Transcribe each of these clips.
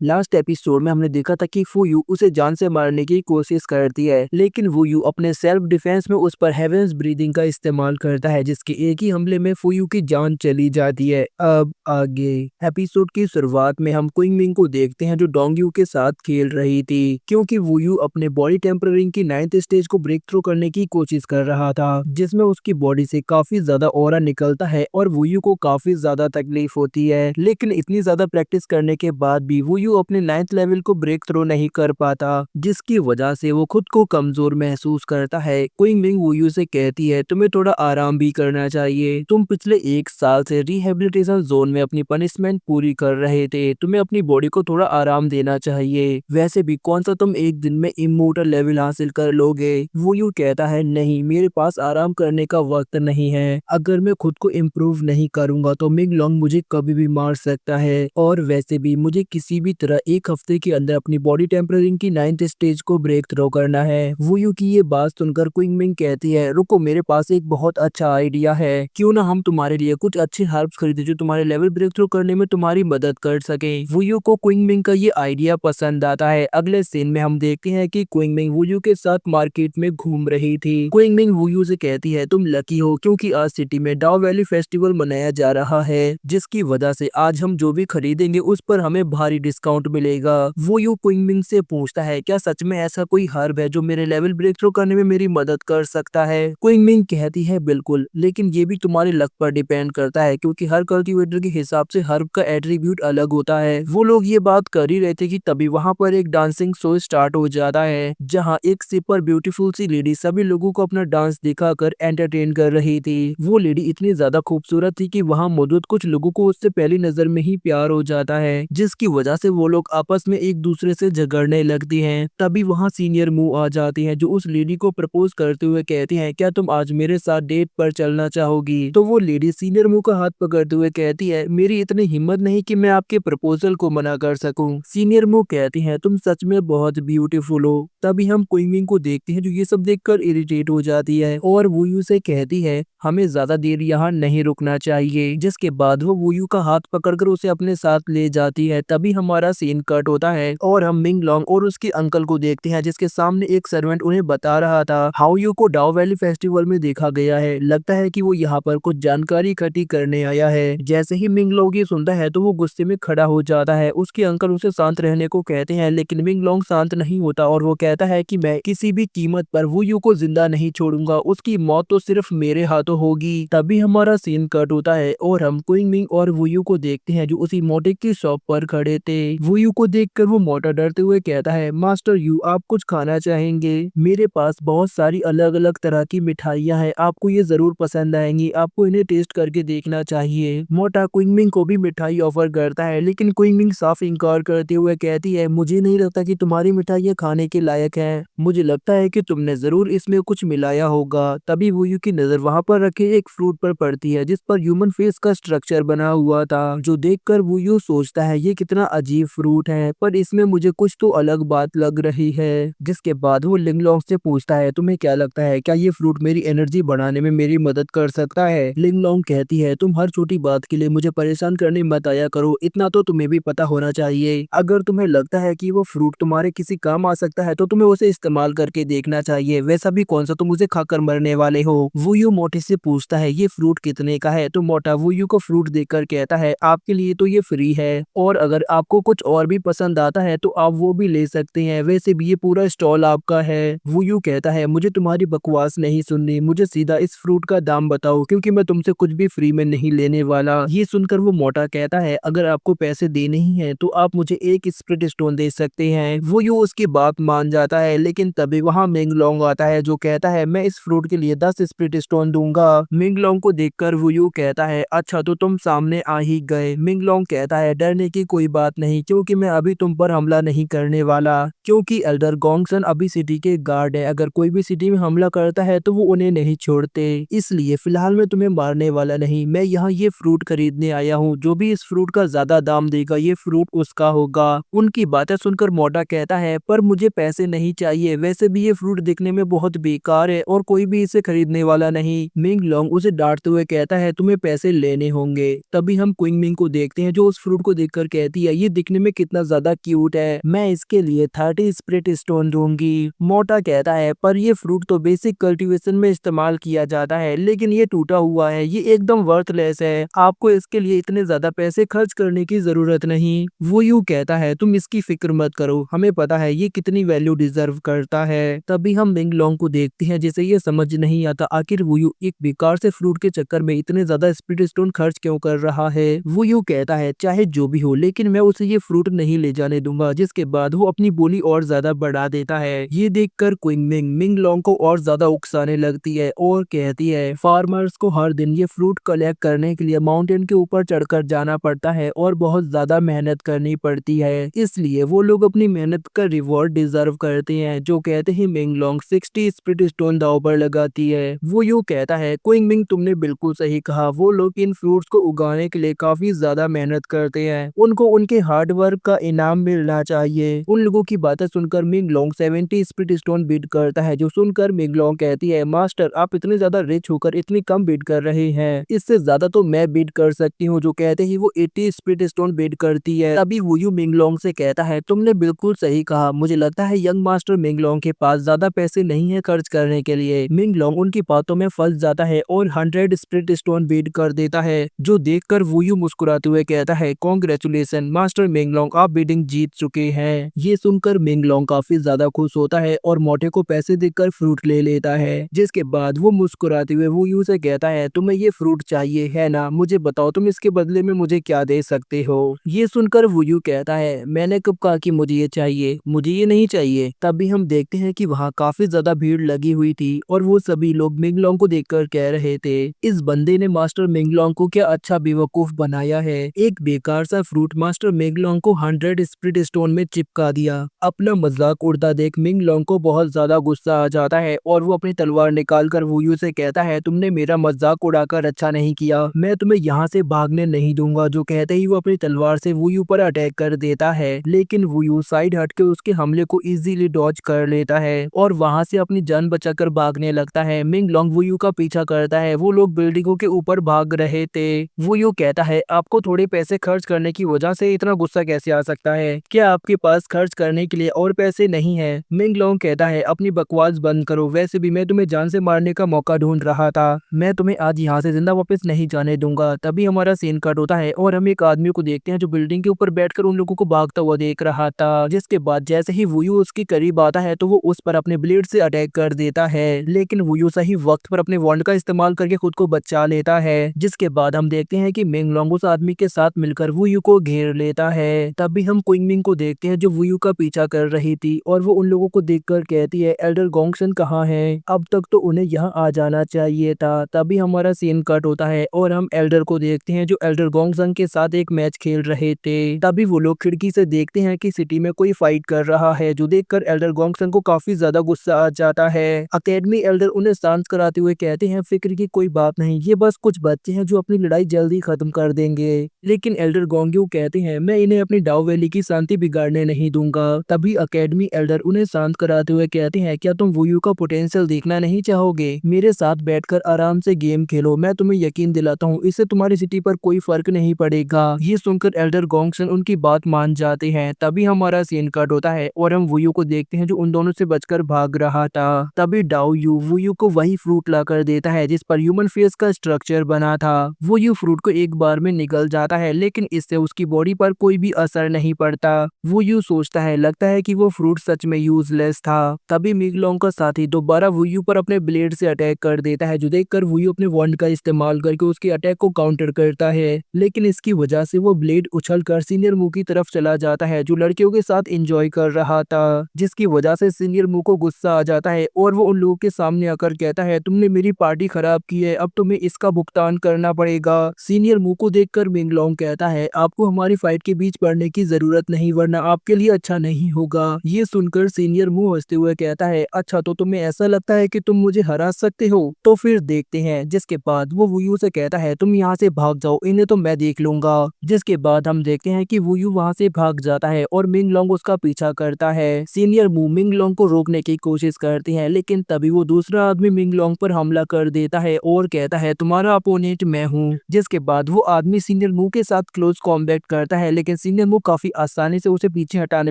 Last episode में हमने देखा था कि फूयू उसे जान से मारने की कोशिश करती है, लेकिन वूयू अपने सेल्फ डिफेंस में उस पर हेवेंस ब्रीदिंग का इस्तेमाल करता है, जिसके एक ही हमले में फूयू की जान चली जाती है। अब आगे एपिसोड की शुरुआत में हम क्विंग मिंग को देखते हैं जो डोंगयू के साथ खेल रही थी, क्योंकि वूयू अपने बॉडी टेम्परिंग की 9th स्टेज को ब्रेक थ्रू करने की कोशिश कर रहा था, जिसमें उसकी बॉडी से काफी ज्यादा ऑरा निकलता है और वूयू को काफी ज्यादा तकलीफ होती है। लेकिन इतनी ज्यादा प्रैक्टिस करने के बाद भी वूयू अपने 9th लेवल को ब्रेक थ्रू नहीं कर पाता, जिसकी वजह से वो खुद को कमजोर महसूस करता है। क्विंग मिंग वूयू से कहती है तुम्हें थोड़ा आराम भी करना चाहिए, तुम पिछले 1 साल से रिहेबिलिटेशन जोन में अपनी पनिशमेंट पूरी कर रहे थे, तुम्हें अपनी बॉडी को थोड़ा आराम देना चाहिए। वैसे भी कौन सा तुम एक दिन में इमोर्टल लेवल हासिल कर लोगे। वूयू कहता है नहीं, मेरे पास आराम करने का वक्त नहीं है, अगर मैं खुद को इम्प्रूव नहीं करूंगा तो मिंग लोंग मुझे कभी भी मार सकता है, और वैसे भी मुझे किसी भी तरह 1 हफ्ते के अंदर अपनी बॉडी टेम्परिंग की 9th स्टेज को ब्रेक थ्रो करना है। वूयू की ये बात सुनकर क्विंग मिंग कहती है रुको, मेरे पास एक बहुत अच्छा आइडिया है, क्यों ना हम तुम्हारे लिए कुछ अच्छे हर्ब्स खरीदे जो तुम्हारे लेवल ब्रेक थ्रू करने में तुम्हारी मदद कर सके। वूयू को क्विंग मिंग का ये आइडिया पसंद आता है। अगले सीन में हम देखते हैं कि क्विंग मिंग वूयू के साथ मार्केट में घूम रही थी। क्विंग मिंग वूयू से कहती है तुम लकी हो, क्योंकि आज सिटी में डाओ वैली फेस्टिवल मनाया जा रहा है, जिसकी वजह से आज हम जो भी खरीदेंगे उस पर हमें भारी डिस्काउंट मिलेगा। वो यू क्विंग मिंग से पूछता है क्या सच में ऐसा कोई हर्ब है जो मेरे लेवल ब्रेक थ्रू करने में मेरी मदद कर सकता है। क्विंग मिंग कहती है बिल्कुल, लेकिन ये भी तुम्हारे लक पर डिपेंड करता है, क्योंकि हर कल्टीवेटर के हिसाब से हर्ब का एट्रीब्यूट अलग होता है। वो लोग ये बात कर ही रहे थे कि तभी वहाँ पर एक डांसिंग शो स्टार्ट हो जाता है, जहाँ एक सुपर ब्यूटीफुल सी लेडी सभी लोगों को अपना डांस दिखाकर एंटरटेन कर रही थी। वो लेडी इतनी ज्यादा खूबसूरत थी कि वहाँ मौजूद कुछ लोगों को उससे पहली नजर में ही प्यार हो जाता है, जिसकी वजह से वो लोग आपस में एक दूसरे से झगड़ने लगती हैं। तभी वहाँ सीनियर मुंह आ जाती है, जो उस लेडी को प्रपोज करते हुए कहती हैं क्या तुम आज मेरे साथ डेट पर चलना चाहोगी। तो वो लेडी सीनियर मुंह का हाथ पकड़ते हुए कहती है मेरी इतनी हिम्मत नहीं कि मैं आपके प्रपोजल को मना कर सकूं। सीनियर मुंह कहती है तुम सच में बहुत ब्यूटीफुल हो। तभी हम क्विंग मिंग को देखते हैं जो ये सब देखकर इरिटेट हो जाती है और वूयू से कहती है हमें ज्यादा देर यहाँ नहीं रुकना चाहिए, जिसके बाद वो वूयू का हाथ पकड़कर उसे अपने साथ ले जाती है। तभी हमारा सीन कट होता है और हम मिंग लोंग और उसके अंकल को देखते हैं, जिसके सामने एक सर्वेंट उन्हें बता रहा था हाउ यू को डाओ वैली फेस्टिवल में देखा गया है, लगता है कि वो यहाँ पर कुछ जानकारी इकट्ठी करने आया है। जैसे ही मिंग लोंग ये सुनता है तो वो गुस्से में खड़ा हो जाता है। उसके अंकल उसे शांत रहने को कहते हैं, लेकिन मिंग लोंग शांत नहीं होता और वो कहता है कि मैं किसी भी कीमत पर वूयू को जिंदा नहीं छोड़ूंगा, उसकी मौत तो सिर्फ मेरे हाथों होगी। तभी हमारा सीन कट होता है और हम क्विंग मिंग और वूयू को देखते हैं जो उसी मोटे की शॉप पर खड़े थे। वूयू को देखकर वो मोटा डरते हुए कहता है मास्टर यू, आप कुछ खाना चाहेंगे? मेरे पास बहुत सारी अलग अलग तरह की मिठाइयाँ हैं, आपको ये जरूर पसंद आएंगी, आपको इन्हें टेस्ट करके देखना चाहिए। मोटा क्विंग मिंग को भी मिठाई ऑफर करता है, लेकिन क्विंग मिंग साफ इनकार करते हुए कहती है मुझे नहीं लगता कि तुम्हारी मिठाइयाँ खाने के लायक है, मुझे लगता है कि तुमने जरूर इसमें कुछ मिलाया होगा। तभी वूयू की नजर वहाँ पर रखे एक फ्रूट पर पड़ती है, जिस पर ह्यूमन फेस का स्ट्रक्चर बना हुआ था, जो देखकर वूयू सोचता है ये कितना अजीब फ्रूट है, पर इसमें मुझे कुछ तो अलग बात लग रही है। जिसके बाद वो लिंगलोंग से पूछता है तुम्हें क्या लगता है, क्या ये फ्रूट मेरी एनर्जी बढ़ाने में मेरी मदद कर सकता है? लिंगलोंग कहती है तुम हर छोटी बात के लिए मुझे परेशान करने मत आया करो, इतना तो तुम्हें भी पता होना चाहिए, अगर तुम्हें लगता है कि वो फ्रूट तुम्हारे किसी काम आ सकता है तो तुम्हें उसे इस्तेमाल करके देखना चाहिए, वैसा भी कौन सा तुम उसे खाकर मरने वाले हो। वूयू मोटे से पूछता है ये फ्रूट कितने का है, तो मोटा वूयू को फ्रूट देकर कहता है आपके लिए तो ये फ्री है, और अगर आपको कुछ और भी पसंद आता है तो आप वो भी ले सकते हैं, वैसे भी ये पूरा स्टॉल आपका है। वूयू कहता है मुझे तुम्हारी बकवास नहीं सुननी, मुझे सीधा इस फ्रूट का दाम बताओ, क्योंकि मैं तुमसे कुछ भी फ्री में नहीं लेने वाला। ये सुनकर वो मोटा कहता है अगर आपको पैसे देने ही हैं तो आप मुझे एक स्प्रिट स्टोन दे सकते हैं। वूयू उसकी बात मान जाता है, लेकिन तभी वहाँ मिंग लोंग आता है जो कहता है मैं इस फ्रूट के लिए 10 स्प्रिट स्टोन दूंगा। मिंग लोंग को देखकर वूयू कहता है अच्छा तो तुम सामने आ ही गए। मिंग लोंग कहता है डरने की कोई बात नहीं, क्योंकि मैं अभी तुम पर हमला नहीं करने वाला, क्योंकि एल्डर गोंगसन अभी सिटी के गार्ड है, अगर कोई भी सिटी में हमला करता है तो वो उन्हें नहीं छोड़ते, इसलिए फिलहाल मैं तुम्हें मारने वाला नहीं, मैं यहाँ ये फ्रूट खरीदने आया हूँ, जो भी इस फ्रूट का ज्यादा दाम देगा ये फ्रूट उसका होगा। उनकी बातें सुनकर मोटा कहता है पर मुझे पैसे नहीं चाहिए, वैसे भी ये फ्रूट दिखने में बहुत बेकार है और कोई भी इसे खरीदने वाला नहीं। मिंग लोंग उसे डांटते हुए कहता है तुम्हें पैसे लेने होंगे। तभी हम क्विंग मिंग को देखते हैं जो उस फ्रूट को देखकर कहती है ये दिखने दिखने में कितना ज्यादा क्यूट है, मैं इसके लिए 30 स्प्रिट स्टोन दूंगी। मोटा कहता है पर ये फ्रूट तो बेसिक कल्टीवेशन में इस्तेमाल किया जाता है, लेकिन ये टूटा हुआ है, ये एकदम वर्थलेस है, आपको इसके लिए इतने ज्यादा पैसे खर्च करने की जरूरत नहीं। वो यूं कहता है तुम इसकी फिक्र मत करो, हमें पता है ये कितनी वैल्यू डिजर्व करता है। तभी हम मिंग लोंग को देखते हैं जिसे ये समझ नहीं आता आखिर वो यूं एक बेकार से फ्रूट के चक्कर में इतने ज्यादा स्प्रिट स्टोन खर्च क्यों कर रहा है। वो यूं कहता है चाहे जो भी हो लेकिन मैं उसे ये फ्रूट नहीं ले जाने दूंगा, जिसके बाद वो अपनी बोली और ज्यादा बढ़ा देता है। ये देखकर क्विंग मिंग मिंग लोंग को और ज्यादा उकसाने लगती है और कहती है फार्मर्स को हर दिन ये फ्रूट कलेक्ट करने के लिए माउंटेन के ऊपर चढ़कर जाना पड़ता है और बहुत ज्यादा मेहनत करनी पड़ती है, इसलिए वो लोग अपनी मेहनत का रिवॉर्ड डिजर्व करते हैं। जो कहते ही मिंग लोंग 60 स्प्रिट स्टोन दाव पर लगाती है। वो यूं कहता है क्विंग मिंग तुमने बिल्कुल सही कहा, वो लोग इन फ्रूट्स को उगाने के लिए काफी ज्यादा मेहनत करते हैं, उनको उनके हार्ड वर्क का इनाम मिलना चाहिए। उन लोगों की बातें सुनकर मिंग लोंग 70 स्प्रिट स्टोन बिड करता है, जो सुनकर मिंग लोंग कहती है मास्टर आप इतने ज्यादा रिच होकर इतनी कम बिड कर रहे हैं, इससे ज्यादा तो मैं बिड कर सकती हूँ। जो कहते ही वो 80 स्प्रिट स्टोन बिड करती है। तभी वुयू मिंग लोंग से कहता है तुमने बिल्कुल सही कहा, मुझे लगता है यंग मास्टर मिंग लोंग के पास ज्यादा पैसे नहीं है खर्च करने के लिए। मिंग लोंग उनकी बातों में फंस जाता है और 100 स्प्रिट स्टोन बिड कर देता है, जो देखकर वुयू मुस्कुराते हुए कहता है कांग्रेचुलेशन मास्टर मिंग लोंग, आप बिडिंग जीत चुके हैं। ये सुनकर मिंग लोंग काफी ज्यादा खुश होता है और मोटे को पैसे देकर फ्रूट ले लेता है, जिसके बाद वो मुस्कुराते हुए वुयू से कहता है तुम्हें ये फ्रूट चाहिए है ना, मुझे बताओ तुम इसके बदले में मुझे क्या दे सकते हो। ये सुनकर वुयू कहता है मैंने कब कहा कि मुझे ये चाहिए, मुझे ये नहीं चाहिए। तभी हम देखते हैं कि वहाँ काफी ज्यादा भीड़ लगी हुई थी और वो सभी लोग मिंग लोंग को देखकर कह रहे थे इस बंदे ने मास्टर मिंग लोंग को क्या अच्छा बेवकूफ बनाया है, एक बेकार सा फ्रूट मास्टर मिंग लोंग को 100 स्प्रिट स्टोन में चिपका दिया। अपना मजाक उड़ता देख मिंग लोंग को बहुत ज्यादा गुस्सा आ जाता है और वो अपनी तलवार निकाल कर वुयू से कहता है तुमने मेरा मजाक उड़ाकर अच्छा नहीं किया, मैं तुम्हें यहाँ से भागने नहीं दूंगा। जो कहते ही वो अपनी तलवार से वुयू पर अटैक कर देता है, लेकिन वुयू साइड हटके उसके हमले को इजीली डॉज कर लेता है और वहाँ से अपनी जान बचाकर भागने लगता है। मिंग लोंग वुयू का पीछा करता है, वो लोग बिल्डिंगों के ऊपर भाग रहे थे। वुयू कहता है आपको थोड़े पैसे खर्च करने की वजह से इतना गुस्सा कैसे आ सकता है, क्या आपके पास खर्च करने के लिए और पैसे नहीं है। मिंग लोंग कहता है अपनी बकवास बंद करो, वैसे भी मैं तुम्हें जान से मारने का मौका ढूंढ रहा था, मैं तुम्हें आज यहाँ से जिंदा वापस नहीं जाने दूंगा। तभी हमारा सीन कट होता है और हम एक आदमी को देखते हैं जो बिल्डिंग के ऊपर बैठकर उन लोगों को भागता हुआ देख रहा था, जिसके बाद जैसे ही वुयू उसके करीब आता है तो वो उस पर अपने ब्लेड से अटैक कर देता है, लेकिन वुयू सही वक्त पर अपने वॉन्ड का इस्तेमाल करके खुद को बचा लेता है। जिसके बाद हम देखते हैं कि मिंग लोंग उस आदमी के साथ मिलकर वुयू को घेर लेता है। तभी हम क्विंग मिंग को देखते हैं जो वुयू का पीछा कर रही थी और वो उन लोगों को देखकर कहती है एल्डर गोंगसन कहाँ है, अब तक तो उन्हें यहाँ आ जाना चाहिए था। तभी हमारा सीन कट होता है और हम एल्डर को देखते हैं जो एल्डर गोंगसन के साथ एक मैच खेल रहे थे। तभी वो लोग खिड़की से देखते हैं कि सिटी में कोई फाइट कर रहा है, जो देखकर एल्डर गोंगसन को काफी ज्यादा गुस्सा आ जाता है। अकेडमी एल्डर उन्हें शांत कराते हुए कहते हैं फिक्र की कोई बात नहीं, ये बस कुछ बच्चे हैं जो अपनी लड़ाई जल्दी खत्म कर देंगे। लेकिन एल्डर गोंग्यू कहते हैं मैं इन्हें अपनी डाउ वैली की शांति बिगाड़ने नहीं दूंगा। तभी अकेडमी एल्डर उन्हें शांत कराते हुए कहते हैं क्या तुम वुयू का पोटेंशियल देखना नहीं चाहोगे, मेरे साथ बैठकर आराम से गेम खेलो, मैं तुम्हें यकीन दिलाता हूँ इससे तुम्हारी सिटी पर कोई फर्क नहीं पड़ेगा। ये सुनकर एल्डर गोंगसन उनकी बात मान जाते हैं। तभी हमारा सीन कट होता है और हम वुयू को देखते हैं जो उन दोनों से बचकर भाग रहा था। तभी डाउ यू वुयू को वही फ्रूट ला कर देता है जिस पर ह्यूमन फेस का स्ट्रक्चर बना था। वुयू फ्रूट को एक बार में निगल जाता है, लेकिन इससे उसकी बॉडी पर कोई भी असर नहीं पड़ता। वुयू सोचता है लगता है कि वो फ्रूट सच में यूजलेस था। तभी मिंग लोंग का साथी दोबारा वुयू पर अपने ब्लेड से अटैक कर देता है, जो देखकर वुयू अपने वॉन्ड का इस्तेमाल करके उसके अटैक को काउंटर करता है, लेकिन इसकी वजह से वो ब्लेड उछलकर सीनियर मू की तरफ चला जाता है जो लड़कियों के साथ एंजॉय कर रहा था, जिसकी वजह से सीनियर मू को गुस्सा आ जाता है और वो उन लोगों के सामने आकर कहता है तुमने मेरी पार्टी खराब की है, अब तुम्हें इसका भुगतान करना पड़ेगा। सीनियर मू को देखकर मिंग लोंग कहता है आपको हमारी फाइट के बीच पड़ने की जरूरत नहीं, वरना आपके लिए अच्छा नहीं होगा। ये सुनकर सीनियर मू हंसते हुए कहता है अच्छा तो तुम्हें ऐसा लगता है कि तुम मुझे हरा सकते हो, तो फिर देखते हैं। जिसके बाद वो वुयू से कहता है तुम यहाँ से भाग जाओ, इन्हें तो मैं देख लूंगा। जिसके बाद हम देखते हैं कि वुयू वहाँ से भाग जाता है और मिंग लोंग उसका पीछा करता है। सीनियर मू मिंग लोंग को रोकने की कोशिश करती है, लेकिन तभी वो दूसरा आदमी मिंग लोंग पर हमला कर देता है और कहता है तुम्हारा अपोनेंट मैं हूँ। जिसके बाद वो आदमी सीनियर मू के साथ क्लोज कॉम्बैट करता है, लेकिन सीनियर मू काफी आसानी से उसे पीछे हटाने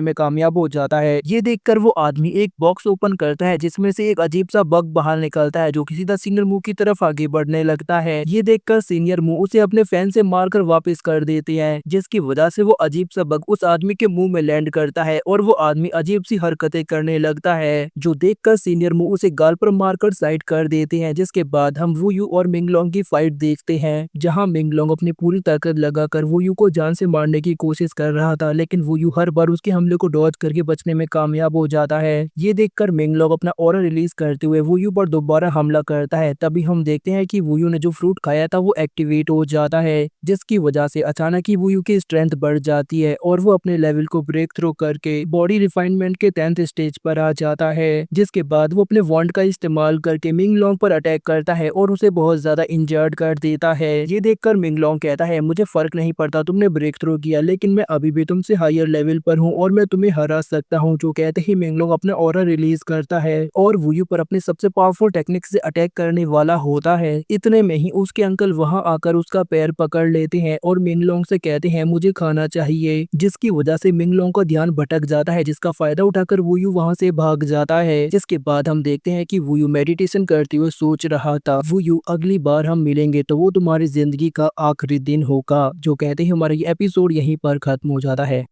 में कामयाब हो जाता है। ये देखकर वो आदमी एक बॉक्स ओपन करता है जिसमें से एक अजीब सा बग बाहर निकलता है जो कि सीधा सीनियर मू की तरफ आगे बढ़ने लगता है। ये देखकर सीनियर मू उसे अपने फैन से मारकर वापस कर देते हैं, जिसकी वजह से वो अजीब सा बग उस आदमी के मुंह में लैंड करता है और वो आदमी अजीब सी हरकतें करने लगता है, जो देखकर सीनियर मू उसे गाल पर मारकर साइड कर देते हैं। जिसके बाद हम वू यू और मिंगलोंग की फाइट देखते हैं, जहां मिंगलोंग अपनी पूरी ताकत लगाकर वू यू को जान से मारने की कोशिश कर रहा था, लेकिन वू यू हर बार उसके हमले को डॉज करके बचने में कामयाब हो जाता है। ये देखकर मिंगलोंग अपना ऑरा रिलीज करते हुए वू यू पर दोबारा हमला करता है। तभी हम देखते हैं कि वू यू ने जो फ्रूट खाया था वो एक्टिवेट हो जाता है, जिसकी वजह से अचानक ही वू यू की स्ट्रेंथ बढ़ जाती है और वो अपने लेवल को ब्रेक थ्रू करके बॉडी रिफाइनमेंट के 10th स्टेज पर आ जाता है। जिसके बाद वो अपने वॉन्ड का इस्तेमाल करके मिंगलोंग पर अटैक करता है और उसे बहुत ज्यादा इंजर्ड कर देता है। ये देखकर मिंगलोंग कहता है, मुझे फर्क नहीं पड़ता तुमने ब्रेक थ्रू किया, लेकिन मैं अभी भी तुमसे हायर लेवल पर हूँ और मैं तुम्हें हरा सकता हूँ। जो कहते ही मिंगलोंग अपना ऑरा रिलीज करता है और वू यू पर अपने सबसे पावरफुल टेक्निक से अटैक करने वाला होता है। इतने में ही उसके अंकल वहां आकर उसका पैर पकड़ लेते हैं और मिंगलोंग से कहते हैं मुझे खाना चाहिए, जिसकी वजह से मिंगलोंग का ध्यान भटक जाता है, जिसका फायदा उठाकर वू यू वहां से भाग जाता है। जिसके बाद हम देखते हैं कि वू यू मेडिटेशन करते हुए सोच रहा था, वू यू अगली बार हम मिलेंगे तो वो तुम्हारी जिंदगी का आखिरी दिन होगा। जो कहते ही हमारा ये एपिसोड यहीं पर खत्म हो जाता है।